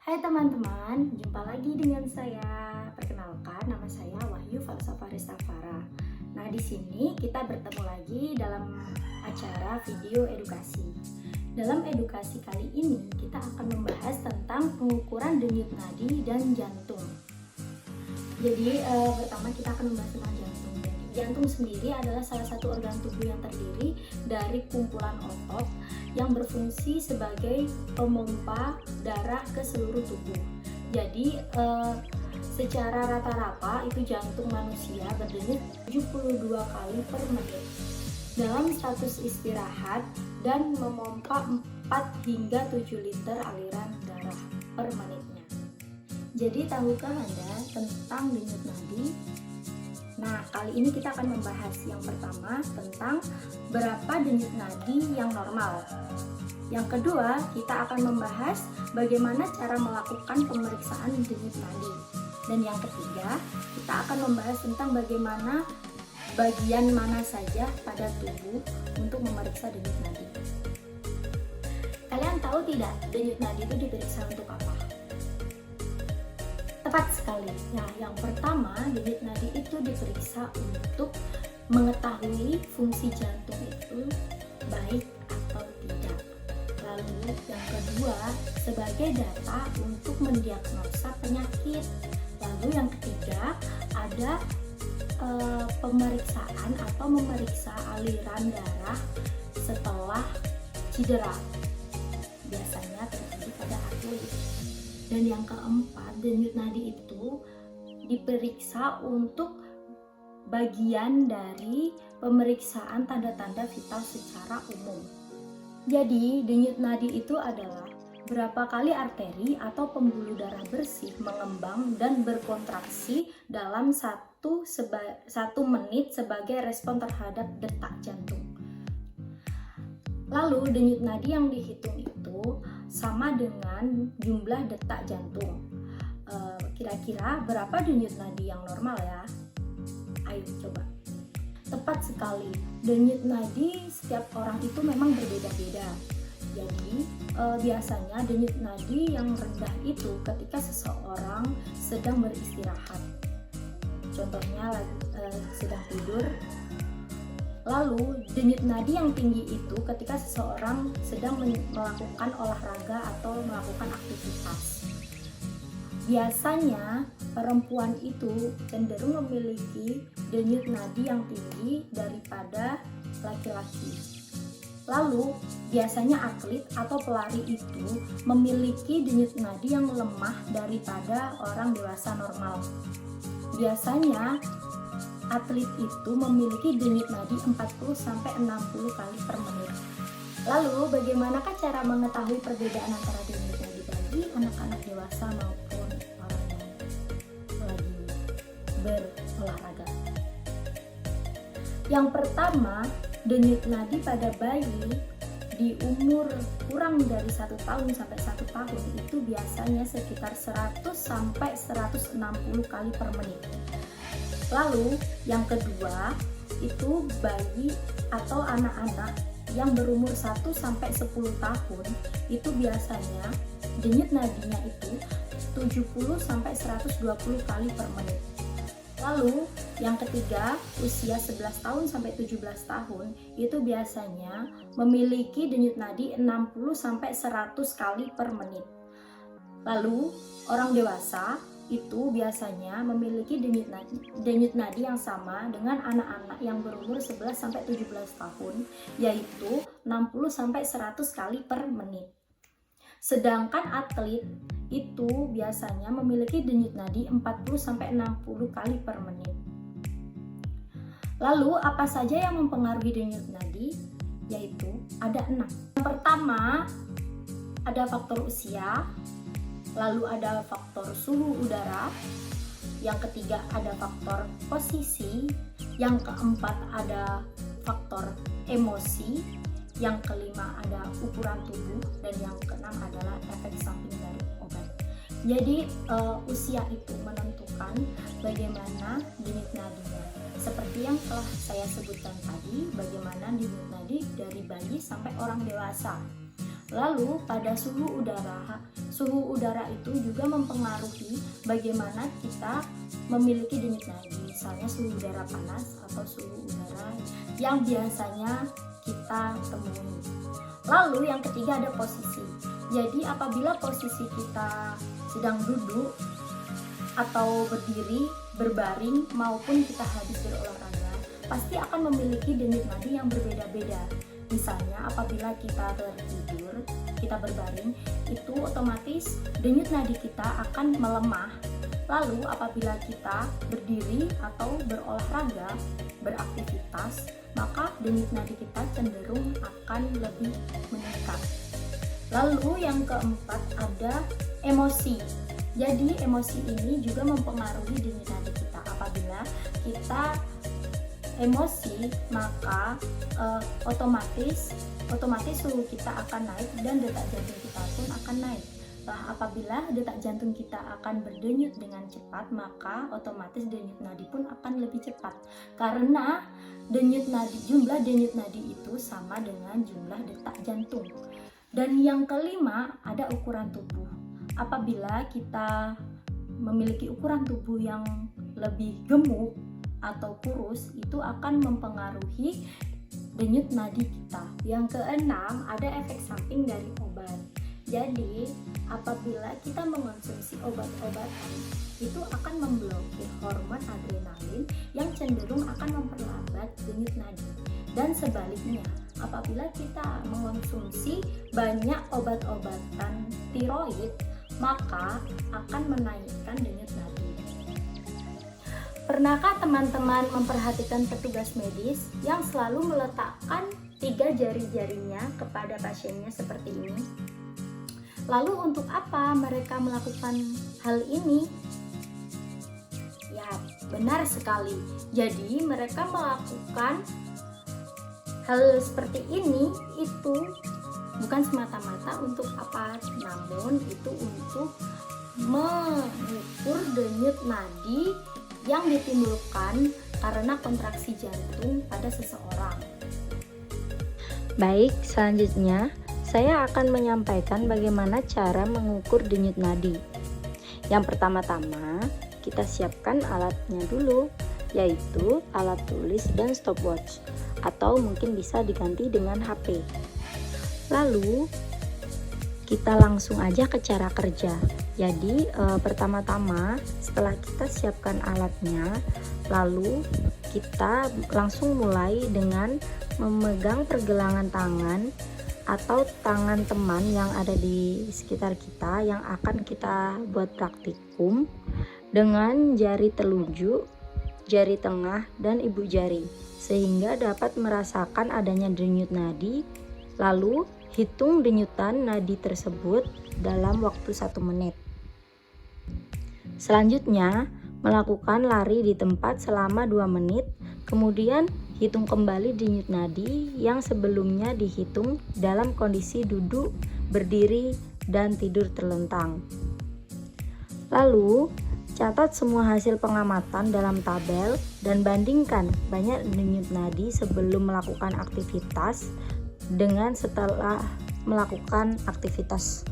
Hai teman-teman, jumpa lagi dengan saya. Perkenalkan, nama saya Wahyu Falsafah Restafara. Nah, di sini kita bertemu lagi dalam acara video edukasi. Dalam edukasi kali ini, kita akan membahas tentang pengukuran denyut nadi dan jantung. Jadi, pertama kita akan membahas tentang jantung. Jantung sendiri adalah salah satu organ tubuh yang terdiri dari kumpulan otot yang berfungsi sebagai pemompa darah ke seluruh tubuh. Jadi secara rata-rata itu jantung manusia berdenyut 72 kali per menit dalam status istirahat dan memompa 4 hingga 7 liter aliran darah per menitnya. Jadi tahukah Anda tentang denyut nadi? Nah, kali ini kita akan membahas yang pertama tentang berapa denyut nadi yang normal. Yang kedua, kita akan membahas bagaimana cara melakukan pemeriksaan denyut nadi. Dan yang ketiga, kita akan membahas tentang bagaimana bagian mana saja pada tubuh untuk memeriksa denyut nadi. Kalian tahu tidak, denyut nadi itu diperiksa untuk apa? Tepat sekali. Nah, yang pertama, denyut nadi itu diperiksa untuk mengetahui fungsi jantung itu baik atau tidak. Lalu yang kedua, sebagai data untuk mendiagnosa penyakit. Lalu yang ketiga, ada pemeriksaan atau memeriksa aliran darah setelah cedera. Biasanya terjadi pada atlet. Dan yang keempat, denyut nadi itu diperiksa untuk bagian dari pemeriksaan tanda-tanda vital secara umum. Jadi, denyut nadi itu adalah berapa kali arteri atau pembuluh darah bersih mengembang dan berkontraksi dalam satu menit sebagai respon terhadap detak jantung. Lalu, denyut nadi yang dihitung itu sama dengan jumlah detak jantung. Kira-kira berapa denyut nadi yang normal ya? Ayo coba. Tepat sekali, denyut nadi setiap orang itu memang berbeda-beda. Jadi biasanya denyut nadi yang rendah itu ketika seseorang sedang beristirahat. Contohnya sedang tidur. Lalu denyut nadi yang tinggi itu ketika seseorang sedang melakukan olahraga atau melakukan aktivitas. Biasanya perempuan itu cenderung memiliki denyut nadi yang tinggi daripada laki-laki. Lalu biasanya atlet atau pelari itu memiliki denyut nadi yang lemah daripada orang dewasa normal. Biasanya atlet itu memiliki denyut nadi 40-60 kali per menit. Lalu bagaimanakah cara mengetahui perbedaan antara denyut nadi bagi anak-anak dewasa maupun orang yang lagi berolahraga? Yang pertama, denyut nadi pada bayi di umur kurang dari 1 tahun sampai 1 tahun itu biasanya sekitar 100-160 kali per menit. Lalu yang kedua itu bayi atau anak-anak yang berumur 1-10 tahun itu biasanya denyut nadinya itu 70-120 kali per menit. Lalu yang ketiga, usia 11 tahun sampai 17 tahun itu biasanya memiliki denyut nadi 60-100 kali per menit. Lalu orang dewasa itu biasanya memiliki denyut nadi yang sama dengan anak-anak yang berumur 11-17 tahun, yaitu 60-100 kali per menit. Sedangkan atlet itu biasanya memiliki denyut nadi 40-60 kali per menit. Lalu apa saja yang mempengaruhi denyut nadi? Yaitu ada 6. Yang pertama ada faktor usia, lalu ada faktor suhu udara, yang ketiga ada faktor posisi, yang keempat ada faktor emosi, yang kelima ada ukuran tubuh, dan yang keenam adalah efek samping dari obat. Jadi usia itu menentukan bagaimana denyut nadinya. Seperti yang telah saya sebutkan tadi, bagaimana denyut nadi dari bayi sampai orang dewasa. Lalu pada suhu udara suhu udara itu juga mempengaruhi bagaimana kita memiliki denyut nadi. Misalnya suhu udara panas atau suhu udara yang biasanya kita temui. Lalu yang ketiga ada posisi. Jadi apabila posisi kita sedang duduk atau berdiri, berbaring maupun kita habis berolahraga, pasti akan memiliki denyut nadi yang berbeda-beda. Misalnya apabila kita tertidur, kita berbaring, itu otomatis denyut nadi kita akan melemah. Lalu apabila kita berdiri atau berolahraga, beraktivitas, maka denyut nadi kita cenderung akan lebih meningkat. Lalu yang keempat ada emosi. Jadi emosi ini juga mempengaruhi denyut nadi kita. Apabila kita emosi, maka otomatis suhu kita akan naik dan detak jantung kita pun akan naik. Nah, apabila detak jantung kita akan berdenyut dengan cepat, maka otomatis denyut nadi pun akan lebih cepat. Karena jumlah denyut nadi itu sama dengan jumlah detak jantung. Dan yang kelima ada ukuran tubuh. Apabila kita memiliki ukuran tubuh yang lebih gemuk atau kurus, itu akan mempengaruhi denyut nadi kita. Yang keenam ada efek samping dari obat. Jadi apabila kita mengonsumsi obat-obatan, itu akan memblokir hormon adrenalin yang cenderung akan memperlambat denyut nadi. Dan sebaliknya, apabila kita mengonsumsi banyak obat-obatan tiroid, maka akan menaikkan denyut nadi. Pernahkah teman-teman memperhatikan petugas medis yang selalu meletakkan 3 jari-jarinya kepada pasiennya seperti ini? Lalu untuk apa mereka melakukan hal ini? Ya, benar sekali. Jadi mereka melakukan hal seperti ini itu bukan semata-mata untuk apa, namun itu untuk mengukur denyut nadi yang ditimbulkan karena kontraksi jantung pada seseorang. Baik, selanjutnya saya akan menyampaikan bagaimana cara mengukur denyut nadi. Yang pertama-tama, kita siapkan alatnya dulu, yaitu alat tulis dan stopwatch, atau mungkin bisa diganti dengan HP. Lalu, kita langsung aja ke cara kerja. Jadi pertama-tama setelah kita siapkan alatnya, lalu kita langsung mulai dengan memegang pergelangan tangan atau tangan teman yang ada di sekitar kita yang akan kita buat praktikum dengan jari telunjuk, jari tengah, dan ibu jari, sehingga dapat merasakan adanya denyut nadi. Lalu hitung denyutan nadi tersebut dalam waktu 1 menit. Selanjutnya, melakukan lari di tempat selama 2 menit, kemudian hitung kembali denyut nadi yang sebelumnya dihitung dalam kondisi duduk, berdiri, dan tidur terlentang. Lalu, catat semua hasil pengamatan dalam tabel dan bandingkan banyak denyut nadi sebelum melakukan aktivitas dengan setelah melakukan aktivitas.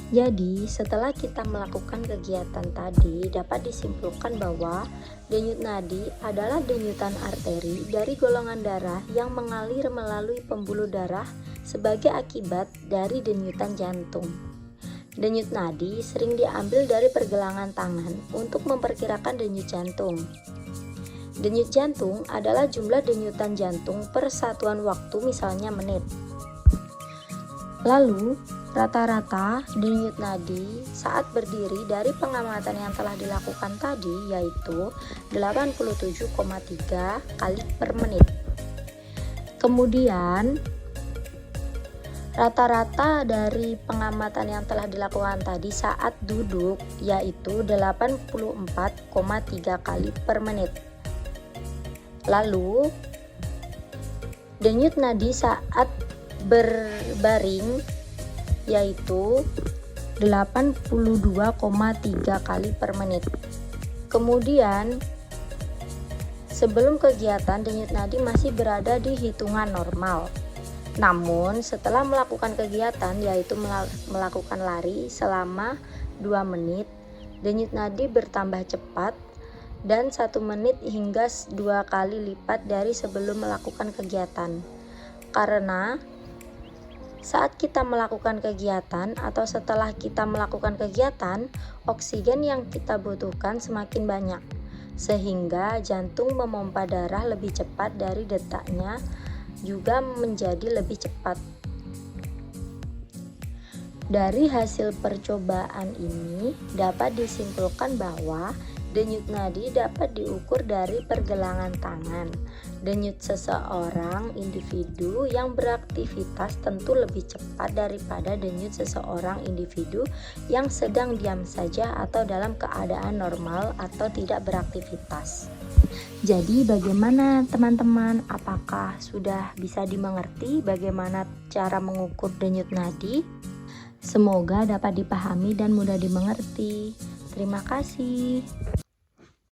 Jadi, setelah kita melakukan kegiatan tadi, dapat disimpulkan bahwa denyut nadi adalah denyutan arteri dari golongan darah yang mengalir melalui pembuluh darah sebagai akibat dari denyutan jantung. Denyut nadi sering diambil dari pergelangan tangan untuk memperkirakan denyut jantung. Denyut jantung adalah jumlah denyutan jantung per satuan waktu, misalnya menit. Lalu, rata-rata denyut nadi saat berdiri dari pengamatan yang telah dilakukan tadi yaitu 87,3 kali per menit. Kemudian, rata-rata dari pengamatan yang telah dilakukan tadi saat duduk yaitu 84,3 kali per menit. Lalu, denyut nadi saat berbaring yaitu 82,3 kali per menit. Kemudian, sebelum kegiatan denyut nadi masih berada di hitungan normal. Namun setelah melakukan kegiatan yaitu melakukan lari selama 2 menit, denyut nadi bertambah cepat dan 1 menit hingga 2 kali lipat dari sebelum melakukan kegiatan. Karena saat kita melakukan kegiatan atau setelah kita melakukan kegiatan, oksigen yang kita butuhkan semakin banyak, sehingga jantung memompa darah lebih cepat dari detaknya juga menjadi lebih cepat. Dari hasil percobaan ini dapat disimpulkan bahwa denyut nadi dapat diukur dari pergelangan tangan. Denyut seseorang individu yang beraktivitas tentu lebih cepat daripada denyut seseorang individu yang sedang diam saja atau dalam keadaan normal atau tidak beraktivitas. Jadi bagaimana teman-teman? Apakah sudah bisa dimengerti bagaimana cara mengukur denyut nadi? Semoga dapat dipahami dan mudah dimengerti. Terima kasih.